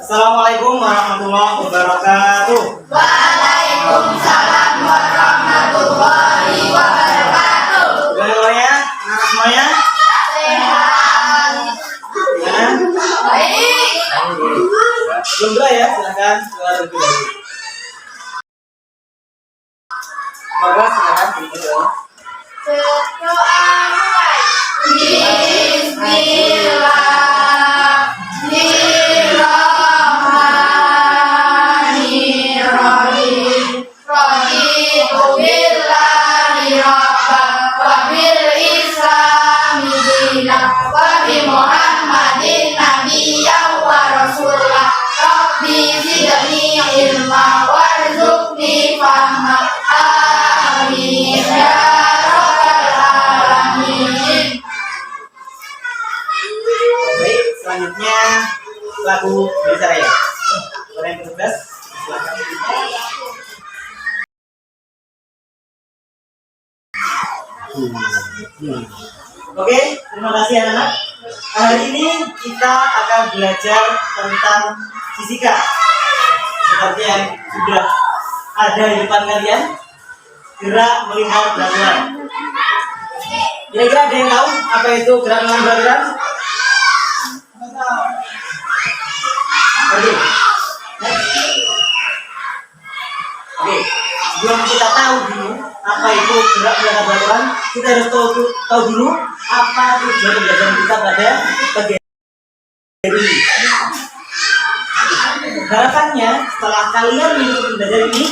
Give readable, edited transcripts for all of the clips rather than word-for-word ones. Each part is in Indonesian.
Assalamualaikum warahmatullahi wabarakatuh. Waalaikumsalam warahmatullahi wabarakatuh. Bagaimana semuanya? Sehat. Ya? Baik. Belum doa ya, silakan keluar lebih dahulu. Semoga silakan berdoa. Berdoa mulai. Bismillahirrahmanirrahim. Raditu billahi rabban wa bil islami dinan wa bi Muhammadin nabiyyan wa rasulah. Rabbi zidni ilma warzuqni fahma. Amin ya rabbal alamin. Baik, selanjutnya lagu bicara ya. Orang yang bertugas, silakan. Oke, terima kasih anak-anak. Hari ini kita akan belajar tentang fisika. Seperti yang sudah ada di depan kalian, gerak melihat peraturan. Kira-kira ada yang tahu apa itu gerak melihat peraturan? Oke. Oke, sebelum kita tahu dulu apa itu gerak melihat peraturan, kita harus tahu dulu apa tujuan pembelajaran kita pada bagian ini. Harapannya setelah kalian mengikuti pembelajaran ini,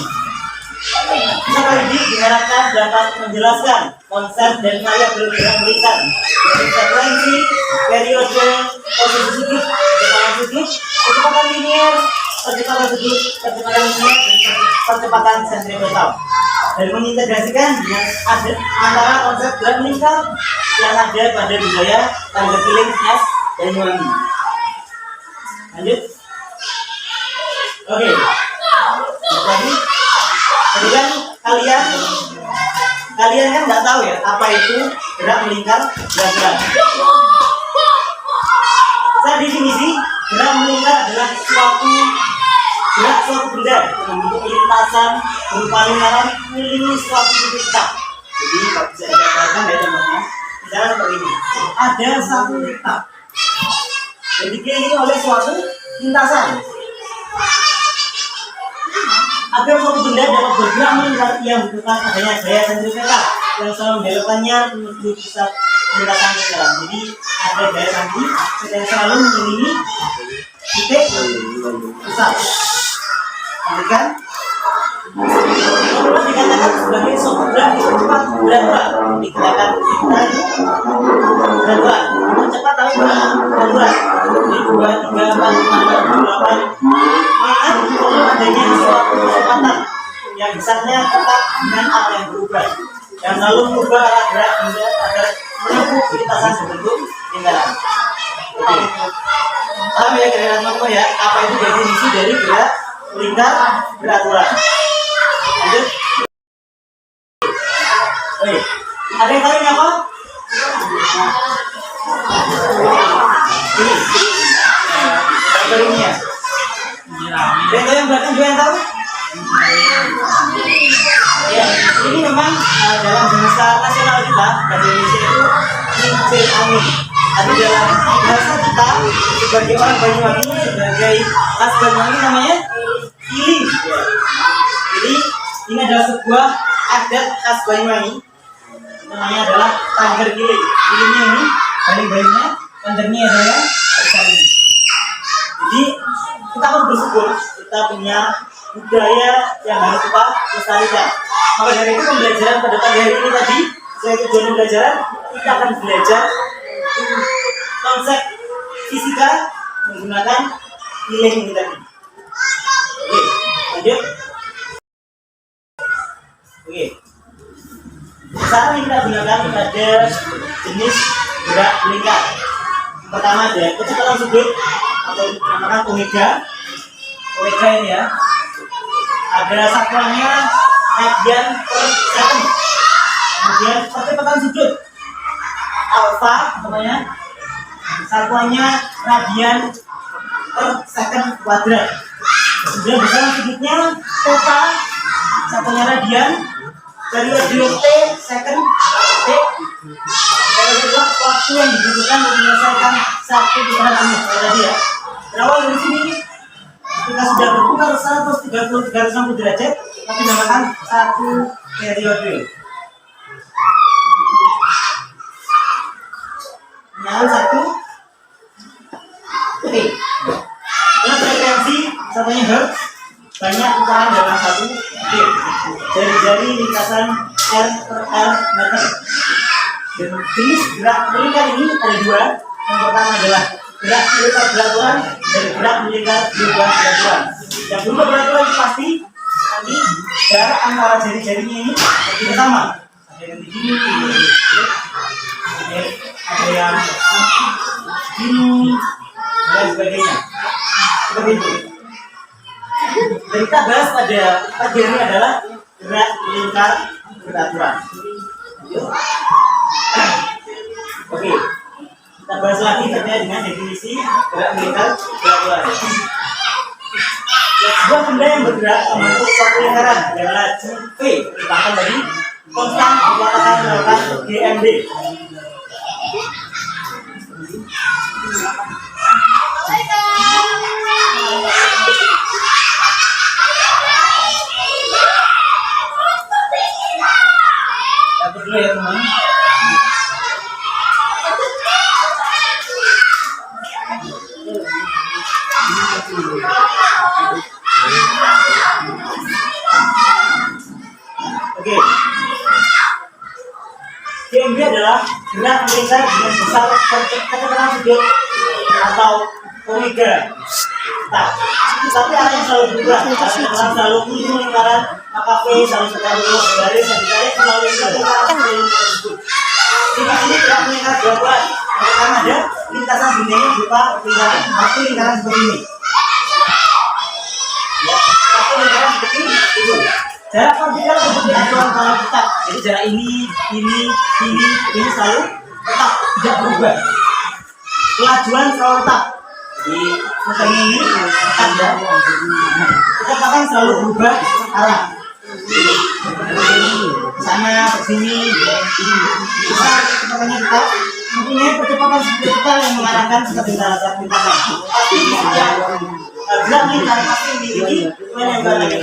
sekaligus diharapkan dapat menjelaskan konsep dan variabel gerak melingkar, frekuensi, periode, posisi sudut, kecepatan sudut, kecepatan linear, percepatan sudut, kecepatan linear, dan percepatan sentripetal, dan mengintegrasikan dengan antara konsep gerak melingkar yang ada pada budaya tangga giling khas Banyuwangi. Lanjut. Oke. Jadi kan kalian kan nggak tahu ya apa itu gerak melingkar gerak. Saya definisi gerak melingkar adalah suatu benda yang membentuk lintasan berupa lingkaran mengelilingi suatu titik tetap. Jadi kalau bisa dikatakan ya teman-teman, misalnya seperti ini, ada satu tetap yang dikelilingi oleh suatu lintasan. Agar suatu benda dapat bergerak melingkar, ia membutuhkan adanya gaya sentripetal yang selalu membelokkannya menuju pusat lintasan lingkaran. Jadi ada gaya sentripetal yang selalu mengelilingi titik pusat. Kan? Itu dikatakan sebagai suatu gerak yang cepat berat, dikatakan berat, cepat tapi berat. Jadi 2, 3, 4, 5, 6, 8. Maka adanya suatu kecepatan yang besarnya tetap dengan arah yang berubah, yang selalu berubah arah gerak benda agar menempuh lintasan berbentuk lingkaran. Oke, paham ya kira-kira teman-teman ya apa itu definisi dari gerak melingkar beraturan. Lanjut. Oke, ada yang tahu ini apa? Ini ya. Dan yang belakang juga yang tahu? Ya, ini memang dalam bahasa nasional kita, bahasa Indonesia itu cincin angin. Tapi dalam bahasa kita sebagai orang Banyuwangi, sebagai khas Banyuwangi namanya kiling. Jadi ini adalah sebuah adat khas Banyuwangi. Namanya adalah tangger kiling. Kilingnya ini baling-balingnya, tangernya adalah tersaling. Jadi kita harus bersyukur kita punya budaya yang harus kita lestarikan. Maka dari itu pembelajaran pada pagi hari ini tadi, saya tujuan pembelajaran kita akan belajar konsep fisika menggunakan kiling ini tadi. Oke, lanjut. Oke. Sekarang kita gunakan pada jenis gerak melingkar. Pertama ada kecepatan sudut atau dinamakan omega ini ya. Ada satuannya radian per second. Kemudian percepatan sudut alfa namanya, satuannya radian per second kuadrat. Kemudian bersama sudutnya theta, satunya radian, periode T second T. Periode adalah waktu yang dibutuhkan untuk menyelesaikan satu putaran penuh tadi ya. Berawal dari sini kita sudah berputar 130-360 derajat, tapi dinamakan satu periode. Nyala satu T. Dengan frekuensi satunya hertz, banyak putaran dalam satu T. Jari-jari lintasan R per R meter. Dan jenis gerak melingkar ini ada dua. Yang pertama adalah gerak melingkar beraturan dan gerak melingkar berubah beraturan. Yang berubah beraturan itu pasti nanti jarak antara jari-jarinya ini tidak sama. Ada yang begini, ada yang begini, dan sebagainya. Seperti itu. Dan kita bahas pada pagi ini adalah gerak melingkar beraturan. Oke, kita bahas lagi terkait dengan definisi gerak melingkar beraturan. Sebuah benda yang bergerak membentuk suatu lingkaran dengan laju V ditambah dari konstan dikatakan melakukan GMB. Dapat dulu ya teman. Oke. GMB adalah gerak melingkar dengan besar katakanlah sudut atau omega. Nah, tapi arah yang selalu berubah. Karena selalu muncul lingkaran, maka V selalu setengah garis yang ditarik melalui lingkaran tersebut. Jika ini gerak melingkar beraturan, akan ada lintasan bendanya berupa lingkaran. Satu lingkaran seperti ini. Ya, satu lingkaran seperti itu. Jarak vertikal seperti acuan kalau tetap. Jadi jarak ini selalu tetap, tidak berubah. Kelajuan selalu tetap. Di muter ini tetap ya. Kecepatan selalu berubah arah. Sana ke sini. Bisa kecepatannya tetap. Mempunyai percepatan vertikal yang mengarahkan ke lintasan. Tapi gerak lingkar pasti memiliki menembak lagi.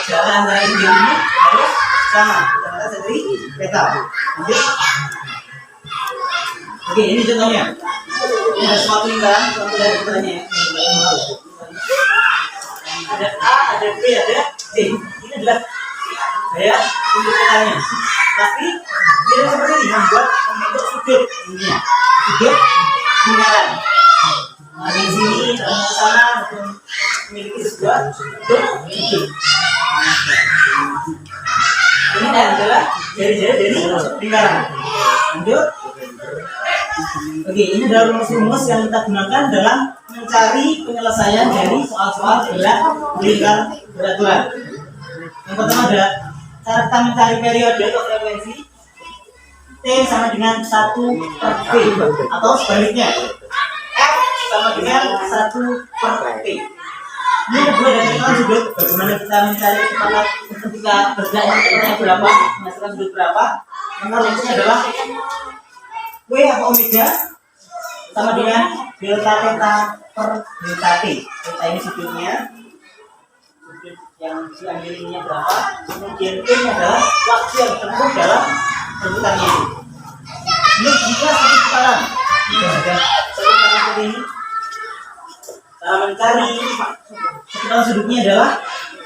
Jarak antara ini harus sama. Kita sendiri beta. Oke, ini contohnya. Ini ada suatu lingkaran, suatu dari putaranya. Ada A, ada B, ada C. Ini adalah gaya untuk putarnya. Tapi tidak seperti ini membuat membentuk sudut ini. Sudut lingkaran. Ada di sini, ada di sana, memiliki sebuah sudut. Ini adalah jari-jari dari lingkaran. Lanjut. Oke, ini adalah rumus-rumus yang kita gunakan dalam mencari penyelesaian dari soal-soal gerak melingkar beraturan. Yang pertama ada cara kita mencari periode atau frekuensi. T sama dengan 1 per T atau sebaliknya. F sama dengan 1 per T. Ini kedua dari ketentuan sudut. Bagaimana kita mencari kecepatan ketika bergeraknya berapa, menghasilkan sudut berapa. Nomor rumusnya adalah W atau omega sama dengan delta theta per delta T. Theta ini sudutnya, sudut yang diambil ininya berapa. Kemudian T adalah waktu yang ditempuh dalam berputarnya itu. Ini jika satu putaran, ini ada satu putaran seperti ini. Cara mencari kecepatan sudutnya adalah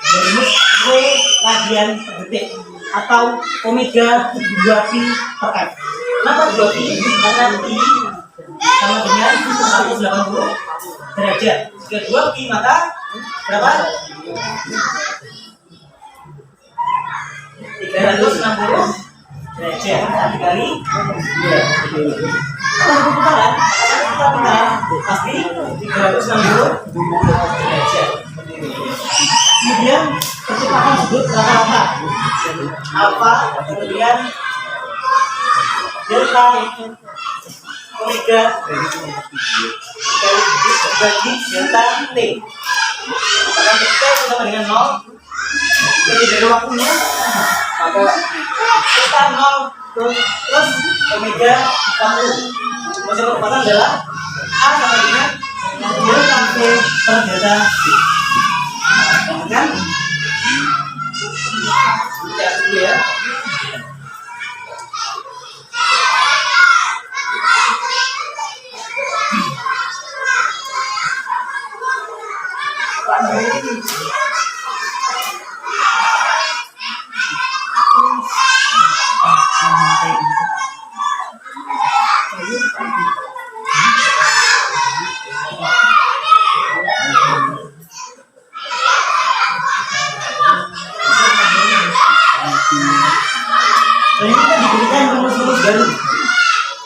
rumus W radian per detik atau omega 2pi per f. Kenapa 2pi? Karena pi sama dengan 180 derajat. Jika 2pi maka berapa? 360 derajat. Dikali 2. Satu putaran pasti 360 derajat. Kemudian kecepatan sudut rata-rata alfa, kemudian delta omega bagi delta T. Maka ketika itu sama dengan 0, jadi dari waktunya, maka kita 0 terus omega waktu. Maksudnya percepatan adalah A sama dengan delta T per delta T. Kan? Ya, dulu ya. Dan ini kita diberikan rumus-rumus baru.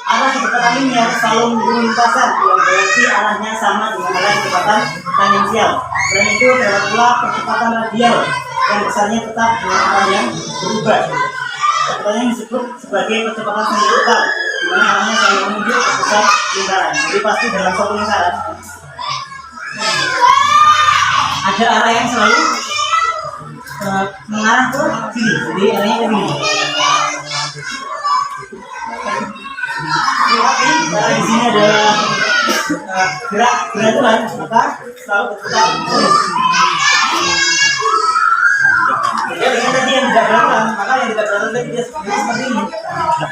Arah kecepatan ini harus selalu lintasan yang berarti arahnya sama dengan arah kecepatan tangensial. Dan itu adalah pula percepatan radial yang besarnya tetap dengan arah yang berubah. Kecepatannya disebut sebagai percepatan sentrifugal, di mana arahnya selalu menuju ke pusat lingkaran. Jadi pasti dalam suatu lingkaran ada arah yang selalu mengarah ke sini. Jadi arahnya ke sini. Karena di sini ada gerak beraturan, maka selalu berputar terus. Ya dengan tadi yang tidak beraturan, maka yang tidak beraturan tadi dia seperti ini,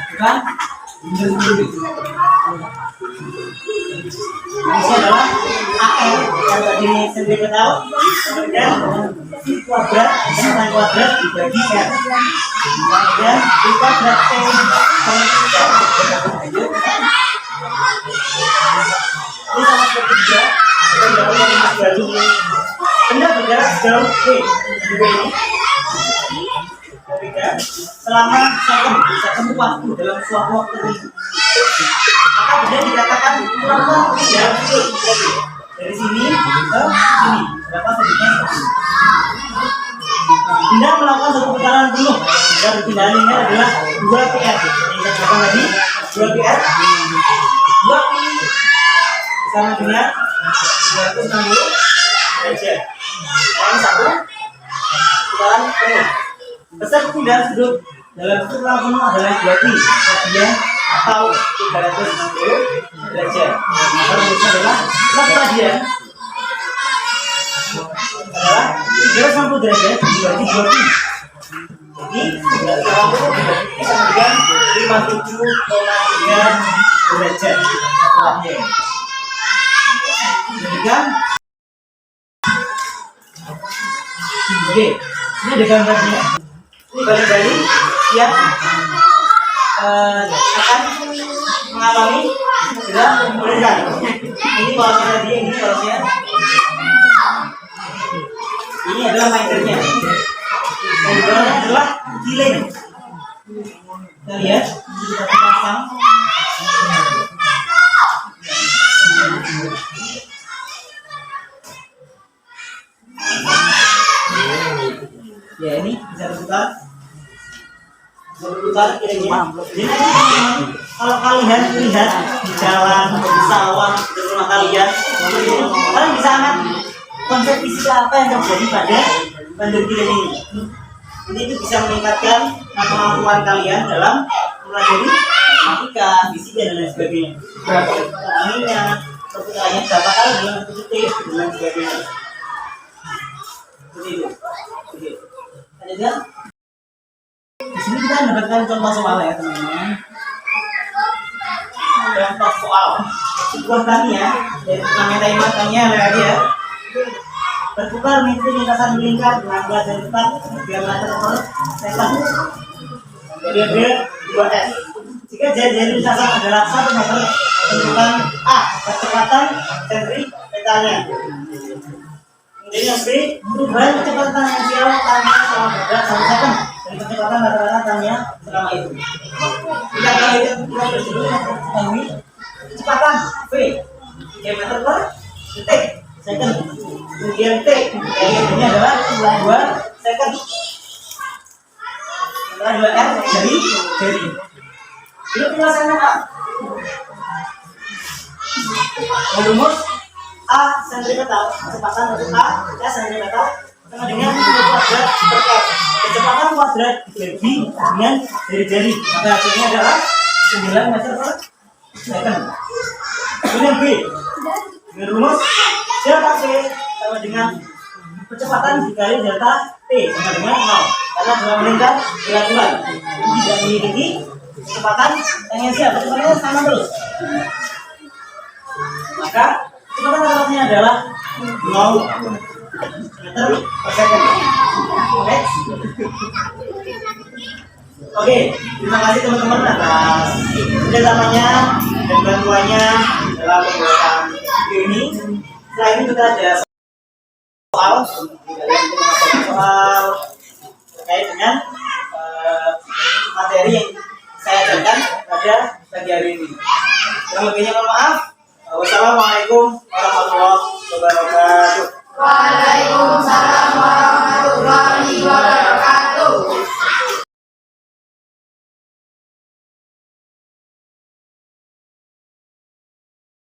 bukan? Ini adalah AR yang tadi sendiri tahu, kemudian kuadrat dengan kuadrat dibagi R, kemudian di kuadrat T ini sama seperti juga benda bergerak sejauh V ini selama satu waktu dalam suatu waktu ini, maka benda dikatakan kurang lebih dalam itu dari sini ke sini berapa sudutnya. Benda melakukan satu putaran penuh dan perpindahan ini adalah 2 PR. Yang kita katakan tadi 2 PR 2 Pi sama dengan 360 derajat. Yang satu putaran penuh. Besar perpindahan sudut dalam sudut putaran penuh adalah 2 Pi radian atau 360 derajat. Maka rumusnya adalah log radian adalah 360 derajat dibagi 2 Pi. Jadi 360 dibagi sama dengan 57,3 derajat setelahnya. Jadi kan oke, ini ada gambarnya. Ini balik-balik yang akan mengalami gerak pemerintah. Ini polosnya tadi, ini polosnya. Ini adalah mainernya. Dan di bawahnya adalah kiling. Kita lihat, kita pasang. Ya ini bisa berputar kilingnya. Jadi teman-teman, kalau kalian lihat di jalan atau di sawah di rumah kalian bisa amat konsep fisika apa yang terjadi pada bandur kiling ini. Jadi itu bisa meningkatkan kemampuan kalian dalam mempelajari matematika, fisika dan lain sebagainya. Berapa anginnya, perputarannya berapa kali dalam satu detik dan lain sebagainya. Seperti itu. Ada di sini kita mendapatkan contoh soal ya teman-teman. Contoh soal sebuah tania dari namanya tania ya berputar mengikuti lintasan melingkar dengan berat dan tepat diameter per second. Jadi ada 2S. Jika jari lintasan adalah 1 meter, tentukan A kecepatan sentripetalnya. Kemudian yang B perubahan kecepatan tangensial tania selama bergerak 1 second dan kecepatan rata-rata tania selama itu. Jika kalian kita ketahui kecepatan V diameter per detik second. Kemudian T ini adalah 2 second. Setelah 2 R dari. Ini penjelasannya Pak. Rumus A sentripetal, kecepatan untuk A sentripetal sama dengan kuadrat per F. Kecepatan kuadrat dibagi dengan jari-jari, maka hasilnya adalah 9 meter per second. Kemudian B, dengan rumus delta V sama dengan kecepatan dikali delta T sama dengan 0, karena dalam melingkar beraturan tidak memiliki kecepatan tangensial, kecepatannya sama terus. Maka kecepatan rata-ratanya adalah 0 meter per second. Oke, terima kasih teman-teman atas kerjasamanya dan bantuannya dalam pembuatan video ini. Setelah ini kita ada soal terkait dengan materi yang saya ajarkan pada pagi hari ini. Yang lebihnya mohon maaf. Wassalamualaikum warahmatullahi wabarakatuh.